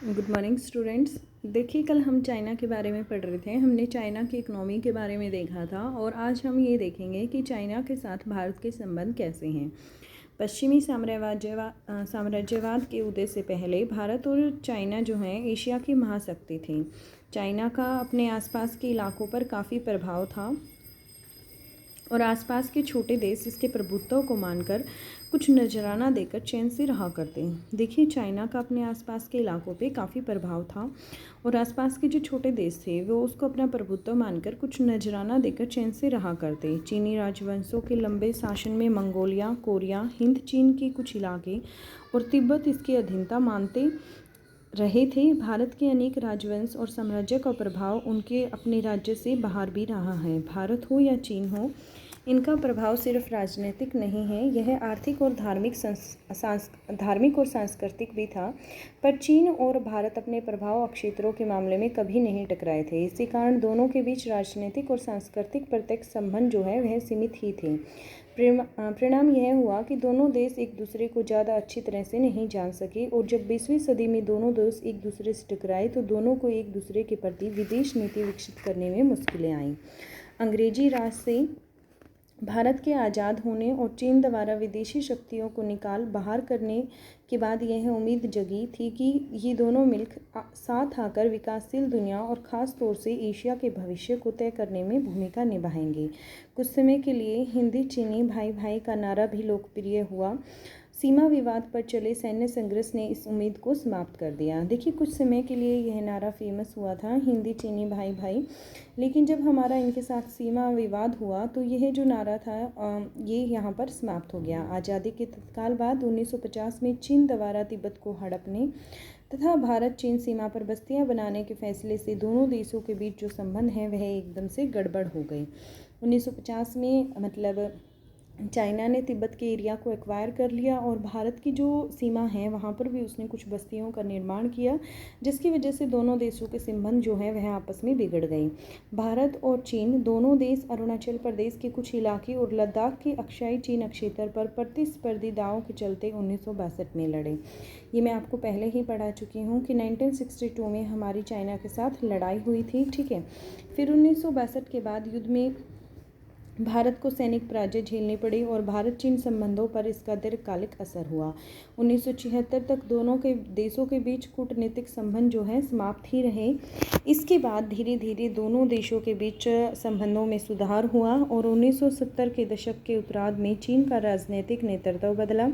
Good morning students. देखिए, कल हम चाइना के बारे में पढ़ रहे थे। हमने चाइना की इकनॉमी के बारे में देखा था और आज हम ये देखेंगे कि चाइना के साथ भारत के संबंध कैसे हैं। पश्चिमी साम्राज्यवाद के उदय से पहले भारत और चाइना जो हैं एशिया की महाशक्ति थी। चाइना का अपने आसपास के इलाकों पर काफ़ी प्रभाव था और आसपास के छोटे देश इसके प्रभुत्व को मानकर कुछ नजराना देकर चैन से रहा करते हैं। देखिए, चाइना का अपने आसपास के इलाकों पे काफ़ी प्रभाव था और आसपास के जो छोटे देश थे वो उसको अपना प्रभुत्व मानकर कुछ नजराना देकर चैन से रहा करते। चीनी राजवंशों के लंबे शासन में मंगोलिया, कोरिया, हिंद चीन के कुछ इलाके और तिब्बत इसकी अधीनता मानते रहे थे। भारत के अनेक राजवंश और साम्राज्य का प्रभाव उनके अपने राज्य से बाहर भी रहा है। भारत हो या चीन हो, इनका प्रभाव सिर्फ राजनीतिक नहीं है, यह आर्थिक और धार्मिक और सांस्कृतिक भी था। पर चीन और भारत अपने प्रभाव क्षेत्रों के मामले में कभी नहीं टकराए थे। इसी कारण दोनों के बीच राजनीतिक और सांस्कृतिक प्रत्यक्ष संबंध जो है वह सीमित ही थे। परिणाम यह हुआ कि दोनों देश एक दूसरे को ज़्यादा अच्छी तरह से नहीं जान सके और जब 20वीं सदी में दोनों देश एक दूसरे से टकराए तो दोनों को एक दूसरे के प्रति विदेश नीति विकसित करने में मुश्किलें आईं। अंग्रेजी राज से भारत के आज़ाद होने और चीन द्वारा विदेशी शक्तियों को निकाल बाहर करने के बाद यह उम्मीद जगी थी कि ये दोनों मिलकर साथ आकर विकासशील दुनिया और ख़ास तौर से एशिया के भविष्य को तय करने में भूमिका निभाएंगे। कुछ समय के लिए हिंदी चीनी भाई भाई का नारा भी लोकप्रिय हुआ। सीमा विवाद पर चले सैन्य संघर्ष ने इस उम्मीद को समाप्त कर दिया। देखिए, कुछ समय के लिए यह नारा फेमस हुआ था, हिंदी चीनी भाई भाई, लेकिन जब हमारा इनके साथ सीमा विवाद हुआ तो यह जो नारा था ये यहाँ पर समाप्त हो गया। आज़ादी के तत्काल बाद 1950 में चीन द्वारा तिब्बत को हड़पने तथा भारत चीन सीमा पर बस्तियाँ बनाने के फैसले से दोनों देशों के बीच जो संबंध हैं वह एकदम से गड़बड़ हो गए। 1950 में मतलब चाइना ने तिब्बत के एरिया को एक्वायर कर लिया और भारत की जो सीमा है वहाँ पर भी उसने कुछ बस्तियों का निर्माण किया, जिसकी वजह से दोनों देशों के संबंध जो हैं वह आपस में बिगड़ गए। भारत और चीन दोनों देश अरुणाचल प्रदेश के कुछ इलाके और लद्दाख के अक्षाई चीन क्षेत्र पर प्रतिस्पर्धी दावों के चलते 1962 में लड़े। ये मैं आपको पहले ही पढ़ा चुकी हूँ कि 1962 में हमारी चाइना के साथ लड़ाई हुई थी, ठीक है। फिर 1962 के बाद युद्ध में भारत को सैनिक पराजय झेलनी पड़ी और भारत चीन संबंधों पर इसका दीर्घकालिक असर हुआ। 1976 तक दोनों के देशों के बीच कूटनीतिक संबंध जो है समाप्त ही रहे। इसके बाद धीरे धीरे दोनों देशों के बीच संबंधों में सुधार हुआ और 1970 के दशक के उत्तरार्ध में चीन का राजनीतिक नेतृत्व बदला।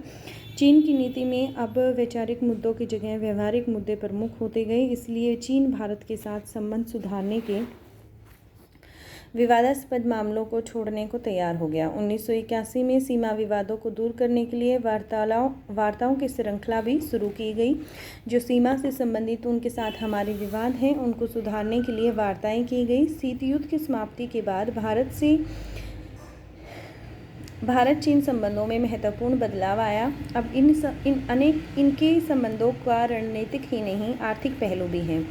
चीन की नीति में अब वैचारिक मुद्दों की जगह व्यवहारिक मुद्दे प्रमुख होते गए, इसलिए चीन भारत के साथ संबंध सुधारने के विवादास्पद मामलों को छोड़ने को तैयार हो गया। 1981 में सीमा विवादों को दूर करने के लिए वार्ताओं की श्रृंखला भी शुरू की गई। जो सीमा से संबंधित उनके साथ हमारे विवाद हैं उनको सुधारने के लिए वार्ताएं की गई। शीत युद्ध की समाप्ति के बाद भारत चीन संबंधों में महत्वपूर्ण बदलाव आया। अब इनके संबंधों का रणनीतिक ही नहीं आर्थिक पहलू भी हैं।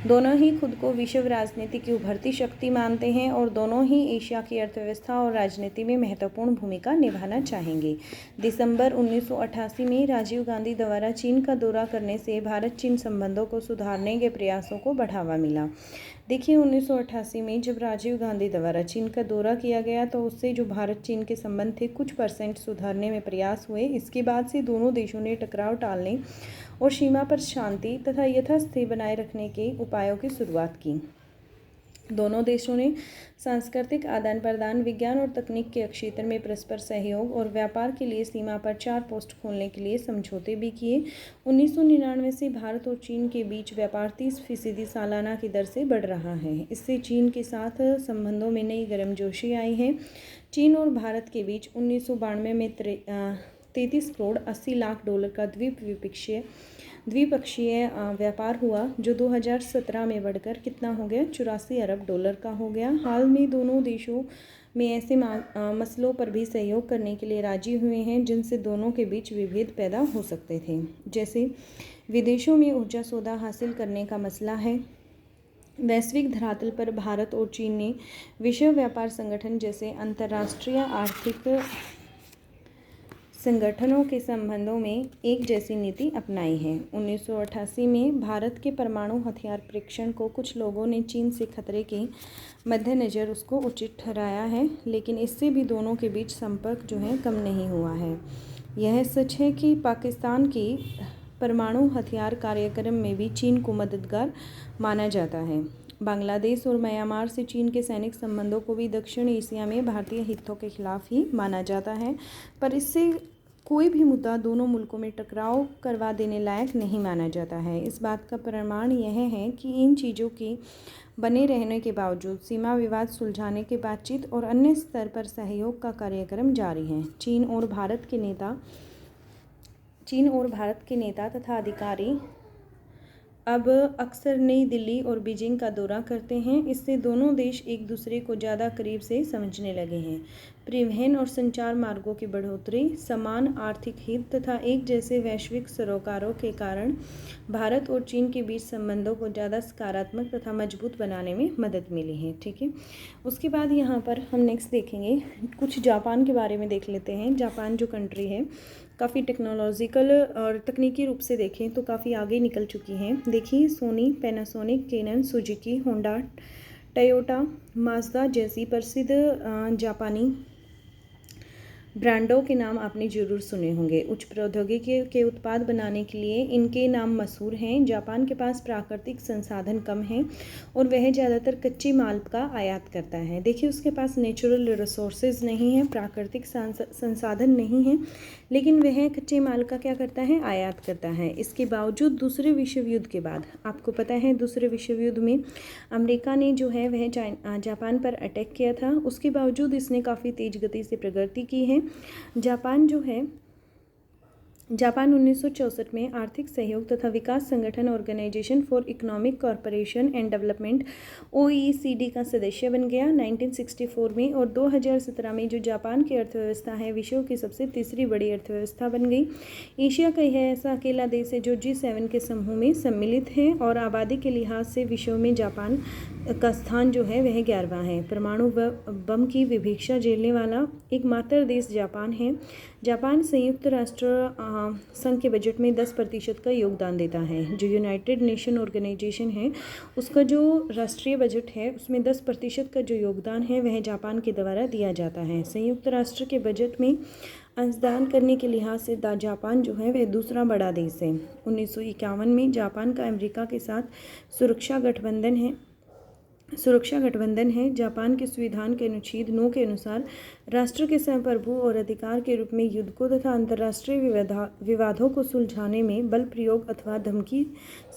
दोनों ही खुद को विश्व राजनीति की उभरती शक्ति मानते हैं और दोनों ही एशिया की अर्थव्यवस्था और राजनीति में महत्वपूर्ण भूमिका निभाना चाहेंगे। दिसंबर 1988 में राजीव गांधी द्वारा चीन का दौरा करने से भारत चीन संबंधों को सुधारने के प्रयासों को बढ़ावा मिला। देखिए, 1988 में जब राजीव गांधी द्वारा चीन का दौरा किया गया तो उससे जो भारत चीन के संबंध थे कुछ % सुधारने में प्रयास हुए। इसके बाद से दोनों देशों ने टकराव टालने और सीमा पर शांति तथा यथास्थिति बनाए रखने के उपायों की शुरुआत की। दोनों देशों ने सांस्कृतिक आदान प्रदान, विज्ञान और तकनीक के क्षेत्र में परस्पर सहयोग और व्यापार के लिए सीमा पर 4 पोस्ट खोलने के लिए समझौते भी किए। 1999 से भारत और चीन के बीच व्यापार 30% सालाना की दर से बढ़ रहा है। इससे चीन के साथ संबंधों में नई गर्मजोशी आई है। चीन और भारत के बीच 1992 में 33 करोड़ 80 लाख डॉलर का द्विपक्षीय व्यापार हुआ, जो 2017 में बढ़कर कितना हो गया, 84 अरब डॉलर का हो गया। हाल में दोनों देशों में ऐसे मसलों पर भी सहयोग करने के लिए राजी हुए हैं जिनसे दोनों के बीच विभेद पैदा हो सकते थे, जैसे विदेशों में ऊर्जा सौदा हासिल करने का मसला है। वैश्विक धरातल पर भारत और चीन ने विश्व व्यापार संगठन जैसे अंतर्राष्ट्रीय आर्थिक संगठनों के संबंधों में एक जैसी नीति अपनाई है। 1988 में भारत के परमाणु हथियार परीक्षण को कुछ लोगों ने चीन से खतरे के मद्देनज़र उसको उचित ठहराया है, लेकिन इससे भी दोनों के बीच संपर्क जो है कम नहीं हुआ है। यह सच है कि पाकिस्तान की परमाणु हथियार कार्यक्रम में भी चीन को मददगार माना जाता है। बांग्लादेश और म्यांमार से चीन के सैनिक संबंधों को भी दक्षिण एशिया में भारतीय हितों के खिलाफ ही माना जाता है, पर इससे कोई भी मुद्दा दोनों मुल्कों में टकराव करवा देने लायक नहीं माना जाता है। इस बात का प्रमाण यह है कि इन चीज़ों के बने रहने के बावजूद सीमा विवाद सुलझाने के बातचीत और अन्य स्तर पर सहयोग का कार्यक्रम जारी है। चीन और भारत के नेता तथा अधिकारी अब अक्सर नई दिल्ली और बीजिंग का दौरा करते हैं। इससे दोनों देश एक दूसरे को ज़्यादा करीब से समझने लगे हैं। परिवहन और संचार मार्गों की बढ़ोतरी, समान आर्थिक हित तथा एक जैसे वैश्विक सरोकारों के कारण भारत और चीन के बीच संबंधों को ज़्यादा सकारात्मक तथा मजबूत बनाने में मदद मिली है। ठीक है, उसके बाद यहाँ पर हम नेक्स्ट देखेंगे, कुछ जापान के बारे में देख लेते हैं। जापान जो कंट्री है काफ़ी टेक्नोलॉजिकल और तकनीकी रूप से देखें तो काफ़ी आगे निकल चुकी हैं। देखिए, Sony, Panasonic, Canon, Suzuki, Honda, Toyota, Mazda जैसी प्रसिद्ध जापानी ब्रांडों के नाम आपने ज़रूर सुने होंगे। उच्च प्रौद्योगिकी के उत्पाद बनाने के लिए इनके नाम मशहूर हैं। जापान के पास प्राकृतिक संसाधन कम हैं और वह ज़्यादातर कच्चे माल का आयात करता है। देखिए, उसके पास नेचुरल रिसोर्सेज नहीं है, प्राकृतिक संसाधन नहीं है, लेकिन वह कच्चे माल का क्या करता है, आयात करता है। इसके बावजूद दूसरे विश्व युद्ध के बाद, आपको पता है दूसरे विश्व युद्ध में अमेरिका ने जो है वह जापान पर अटैक किया था। उसके बावजूद इसने काफ़ी तेज़ गति से प्रगति की है। जापान 1964 में आर्थिक सहयोग तथा विकास संगठन organisation for economic corporation and development OECD का सदस्य बन गया 1964 में, और 2017 में जो जापान की अर्थव्यवस्था है विश्व की सबसे तीसरी बड़ी अर्थव्यवस्था बन गई। एशिया का यह ऐसा अकेला देश है जो G7 के समूह में सम्मिलित है, और आबादी के लिहाज से विश्व में जापान का स्थान जो है वह 11वां है। परमाणु बम की विभिक्षा झेलने वाला एकमात्र देश जापान है। जापान संयुक्त राष्ट्र संघ के बजट में 10% का योगदान देता है। जो यूनाइटेड नेशन ऑर्गेनाइजेशन है उसका जो राष्ट्रीय बजट है उसमें 10% का जो योगदान है वह जापान के द्वारा दिया जाता है। संयुक्त राष्ट्र के बजट में अंशदान करने के लिहाज से जापान जो है वह दूसरा बड़ा देश है। 1951 में जापान का अमेरिका के साथ सुरक्षा गठबंधन है। जापान के संविधान के अनुच्छेद 9 के अनुसार राष्ट्र के संप्रभु और अधिकार के रूप में युद्ध को तथा अंतर्राष्ट्रीय विवादों को सुलझाने में बल प्रयोग अथवा धमकी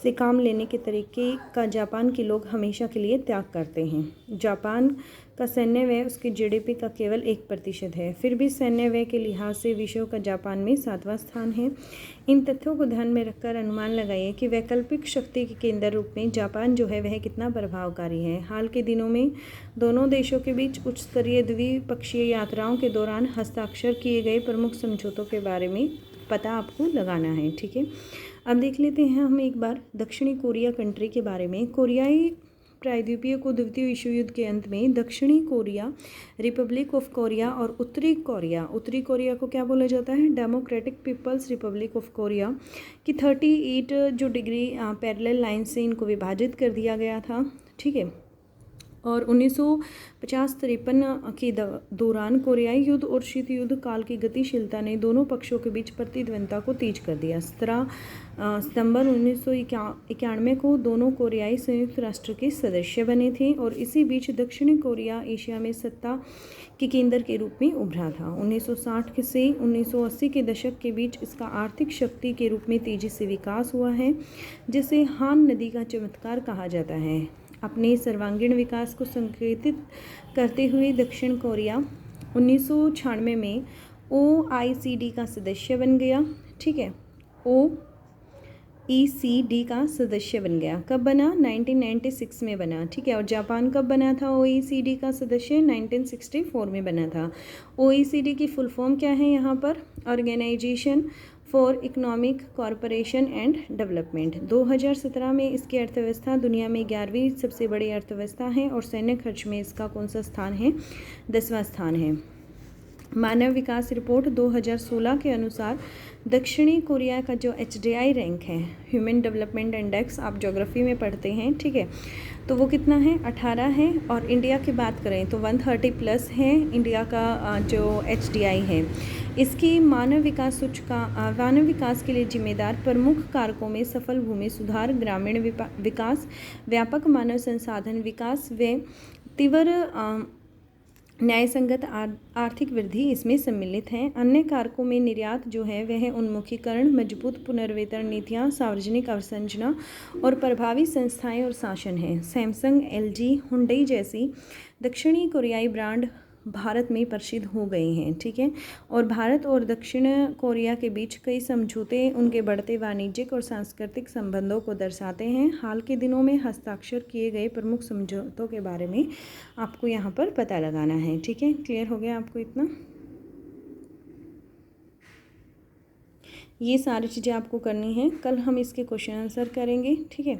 से काम लेने के तरीके का जापान के लोग हमेशा के लिए त्याग करते हैं। जापान का सैन्य व्यय उसके GDP का केवल 1% है। फिर भी सैन्य व्यय के लिहाज से विश्व का जापान में 7वां स्थान है। इन तथ्यों को ध्यान में रखकर अनुमान लगाइए कि वैकल्पिक शक्ति के केंद्र रूप में जापान जो है वह कितना प्रभावकारी है। हाल के दिनों में दोनों देशों के बीच उच्च स्तरीय द्विपक्षीय यात्राओं के दौरान हस्ताक्षर किए गए प्रमुख समझौतों के बारे में पता आपको लगाना है। ठीक है, अब देख लेते हैं हम एक बार दक्षिणी कोरिया कंट्री के बारे में। कोरियाई प्रायद्वीपीय को द्वितीय विश्व युद्ध के अंत में दक्षिणी कोरिया, रिपब्लिक ऑफ कोरिया और उत्तरी कोरिया को क्या बोला जाता है, democratic people's republic of Korea की 38 जो डिग्री पैरेलल लाइन से इनको विभाजित कर दिया गया था। ठीक है, और 1950-53 के दौरान कोरियाई युद्ध और शीत युद्ध काल की गतिशीलता ने दोनों पक्षों के बीच प्रतिद्वंद्विता को तेज कर दिया। 17 सितंबर 1991 को दोनों कोरियाई संयुक्त राष्ट्र के सदस्य बने थे, और इसी बीच दक्षिणी कोरिया एशिया में सत्ता के केंद्र के रूप में उभरा था। 1960 से 1980 के दशक के बीच इसका आर्थिक शक्ति के रूप में तेजी से विकास हुआ है, जिसे हान नदी का चमत्कार कहा जाता है। अपने सर्वांगीण विकास को संकेतित करते हुए दक्षिण कोरिया 1996 में OECD का सदस्य बन गया। ठीक है, OECD का सदस्य बन गया। कब बना, 1996 में बना। ठीक है, और जापान कब बना था OECD का सदस्य, 1964 में बना था। OECD की फुल फॉर्म क्या है यहाँ पर, organisation for economic corporation and development. 2017 में इसकी अर्थव्यवस्था दुनिया में 11वीं सबसे बड़ी अर्थव्यवस्था है, और सैन्य खर्च में इसका कौन सा स्थान है, 10वां स्थान है। मानव विकास रिपोर्ट 2016 के अनुसार दक्षिणी कोरिया का जो HDI रैंक है, ह्यूमन डेवलपमेंट इंडेक्स, आप ज्योग्राफी में पढ़ते हैं, ठीक है, तो वो कितना है, 18 है। और इंडिया की बात करें तो 130 प्लस है इंडिया का जो HDI है। इसकी मानव विकास के लिए जिम्मेदार प्रमुख कारकों में सफल भूमि सुधार, ग्रामीण विकास, व्यापक मानव संसाधन विकास व तीव्र न्यायसंगत आर्थिक वृद्धि इसमें सम्मिलित हैं। अन्य कारकों में निर्यात जो है वह उन्मुखीकरण, मजबूत पुनर्वितरण नीतियाँ, सार्वजनिक अवसंरचना और प्रभावी संस्थाएं और शासन है। सैमसंग, LG, हुंडई जैसी दक्षिणी कोरियाई ब्रांड भारत में प्रसिद्ध हो गए हैं, ठीक है। और भारत और दक्षिण कोरिया के बीच कई समझौते उनके बढ़ते वाणिज्यिक और सांस्कृतिक संबंधों को दर्शाते हैं। हाल के दिनों में हस्ताक्षर किए गए प्रमुख समझौतों के बारे में आपको यहाँ पर पता लगाना है, ठीक है। क्लियर हो गया आपको इतना? ये सारी चीज़ें आपको करनी है। कल हम इसके क्वेश्चन आंसर करेंगे, ठीक है।